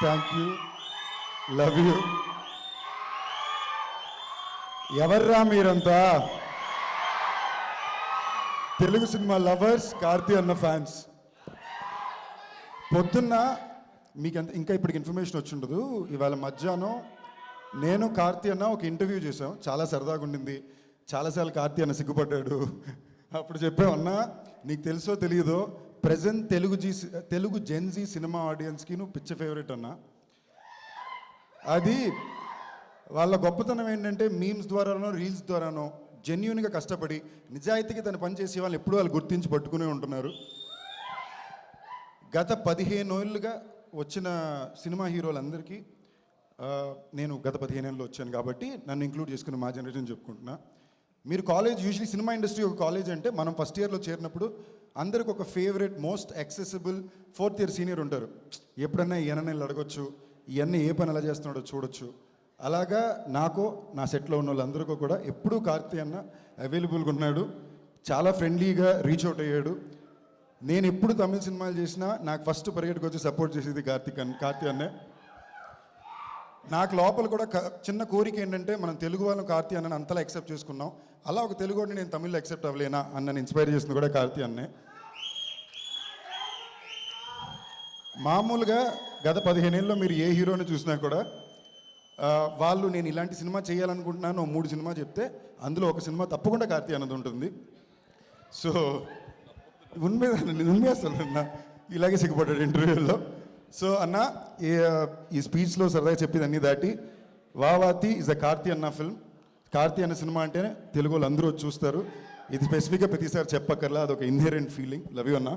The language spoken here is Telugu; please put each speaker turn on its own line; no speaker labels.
Thank you, love you. ఎవర్రా మీరంతా? తెలుగు సినిమా లవర్స్, కార్తీ అన్న ఫ్యాన్స్. పొద్దున్న మీకు ఇంకా ఇప్పటికి ఇన్ఫర్మేషన్ వచ్చి ఉండదు. ఇవాళ మధ్యాహ్నం నేను కార్తీ అన్న ఒక ఇంటర్వ్యూ చేసాం, చాలా సరదాగా ఉండింది. చాలాసార్లు కార్తీ అన్న సిగ్గుపడ్డాడు. అప్పుడు చెప్పామన్నా, నీకు తెలుసో తెలియదో ప్రజెంట్ తెలుగు జెన్జీ సినిమా ఆడియన్స్కి నువ్వు పిచ్చ ఫేవరెట్ అన్నా. అది వాళ్ళ గొప్పతనం ఏంటంటే మీమ్స్ ద్వారానో రీల్స్ ద్వారానో జెన్యున్గా కష్టపడి నిజాయితీగా తన పని చేసే వాళ్ళు ఎప్పుడూ వాళ్ళు గుర్తించి పట్టుకునే ఉంటున్నారు. గత 15 ఏళ్ళుగా వచ్చిన సినిమా హీరోలందరికీ నేను గత 15 ఏళ్ళు వచ్చాను కాబట్టి నన్ను ఇంక్లూడ్ చేసుకుని మా జనరేషన్ చెప్పుకుంటున్నా. మీరు కాలేజ్ యూజువలీ సినిమా ఇండస్ట్రీ ఒక కాలేజ్ అంటే మనం ఫస్ట్ ఇయర్లో చేరినప్పుడు అందరికి ఒక favourite most accessible 4th year senior ఉంటారు. ఎప్పుడన్నా ఈయనని అడగొచ్చు, ఇవన్నీ ఏ పని ఎలా చేస్తున్నాడో చూడొచ్చు. అలాగా నాకు నా సెట్లో ఉన్న వాళ్ళందరికీ కూడా ఎప్పుడూ కార్తీ అన్న అవైలబుల్గా ఉన్నాడు. చాలా ఫ్రెండ్లీగా రీచ్ అవుట్ అయ్యాడు. నేను ఎప్పుడు తమిళ సినిమాలు చేసినా నాకు ఫస్ట్ పరిగెట్టుకు వచ్చి సపోర్ట్ చేసేది కార్తీ అన్నే. నాకు లోపల కూడా చిన్న కోరిక ఏంటంటే మనం తెలుగు వాళ్ళని కార్తీ అన్నని అంతలా యాక్సెప్ట్ చేసుకున్నాం, అలా ఒక తెలుగు వాడిని నేను తమిళ్లో యాక్సెప్ట్ అవ్వలేనా అన్నని ఇన్స్పైర్ చేసింది కూడా కార్తీ అన్నే. మామూలుగా గత 15 ఏళ్ళలో మీరు ఏ హీరోని చూసినా కూడా వాళ్ళు నేను ఇలాంటి సినిమా చేయాలనుకుంటున్నాను 3 సినిమా చెప్తే అందులో ఒక సినిమా తప్పకుండా కార్తీ అన్నది ఉంటుంది. సో ఉన్మే అసలు అన్న ఇలాగే సిగ్గుపడ్డాడు ఇంటర్వ్యూలో. సో అన్న ఈ స్పీచ్లో సరదాగా చెప్పింది అన్నీ దాటి వావాతి ఇస్ అ కార్తీ అన్న ఫిల్మ్. కార్తీ అన్న సినిమా అంటేనే తెలుగు వాళ్ళు అందరూ చూస్తారు. ఇది స్పెసిఫిక్గా ప్రతిసారి చెప్పక్కర్లా, అదొక ఇన్హెరెంట్ ఫీలింగ్. లవ్ యూ అన్న.